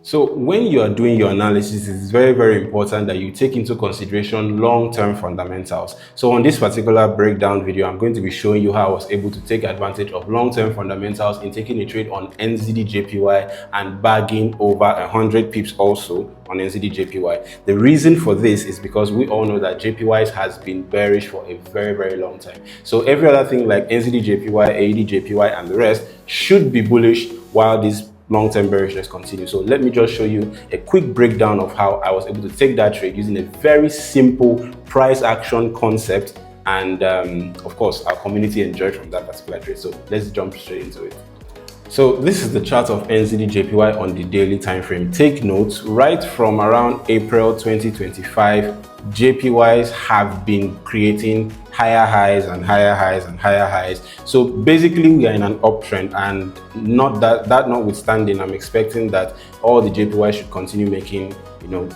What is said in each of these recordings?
So when you are doing your analysis, it's very, very important that you take into consideration long-term fundamentals. So on this particular breakdown video, I'm going to be showing you how I was able to take advantage of long-term fundamentals in taking a trade on NZD JPY and bagging over 100 pips also on NZD JPY. The reason for this is because we all know that JPY has been bearish for a very, very long time. So every other thing like NZD JPY, AED JPY and the rest should be bullish while this long-term bearishness continues. So let me just show you a quick breakdown of how I was able to take that trade using a very simple price action concept, and of course our community enjoyed from that particular trade. So let's jump straight into it. So this is the chart of NZD JPY on the daily time frame. Take note, right from around April 2025, JPYs have been creating higher highs and higher highs and higher highs. So basically we are in an uptrend, and not that notwithstanding, I'm expecting that all the JPY should continue making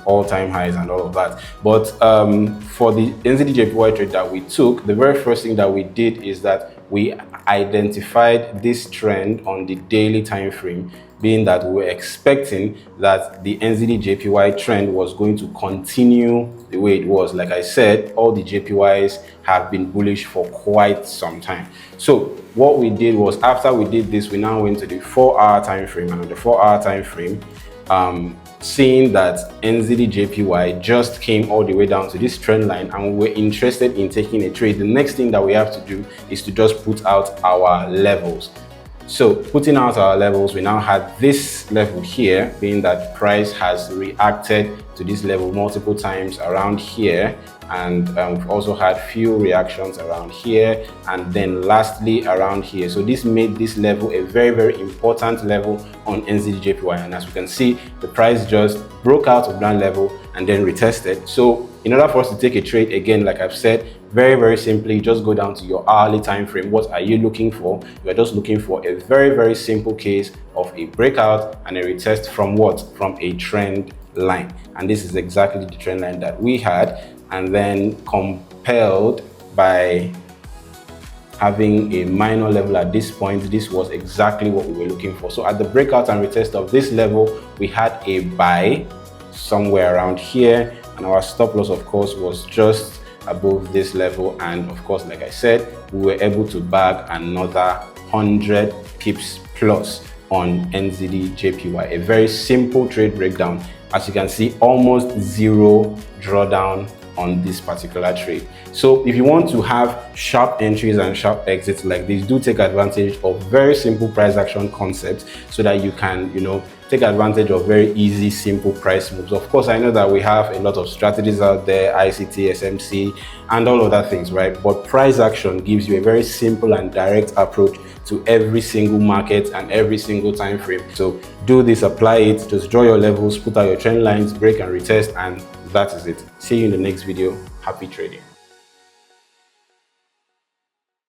all-time highs and all of that. But for the NZD JPY trade that we took, the very first thing that we did is that we identified this trend on the daily time frame, being that we were expecting that the NZD JPY trend was going to continue the way it was. Like I said, all the JPYs have been bullish for quite some time. So what we did was, after we did this, we now went to the 4-hour time frame, and on the 4-hour time frame, seeing that NZD JPY just came all the way down to this trend line and we were interested in taking a trade, the next thing that we have to do is to just put out our levels. So putting out our levels, we now had this level here, being that price has reacted to this level multiple times around here, and we've also had few reactions around here, and then lastly around here. So this made this level a very, very important level on NZD JPY, and as we can see, the price just broke out of that level and then retested. So in order for us to take a trade, again, like I've said, very, very simply, just go down to your hourly time frame. What are you looking for? You're just looking for a very, very simple case of a breakout and a retest from what? From a trend line. And this is exactly the trend line that we had, and then compelled by having a minor level at this point, this was exactly what we were looking for. So at the breakout and retest of this level, we had a buy somewhere around here, and our stop loss, of course, was just above this level. And of course, like I said, we were able to bag another 100 pips plus on NZD JPY. A very simple trade breakdown. As you can see, almost zero drawdown on this particular trade. So if you want to have sharp entries and sharp exits like this, do take advantage of very simple price action concepts so that you can take advantage of very easy, simple price moves. Of course, I know that we have a lot of strategies out there, ICT, SMC, and all of that things, right? But price action gives you a very simple and direct approach to every single market and every single time frame. So do this, apply it, just draw your levels, put out your trend lines, break and retest, and that is it. See you in the next video. Happy trading.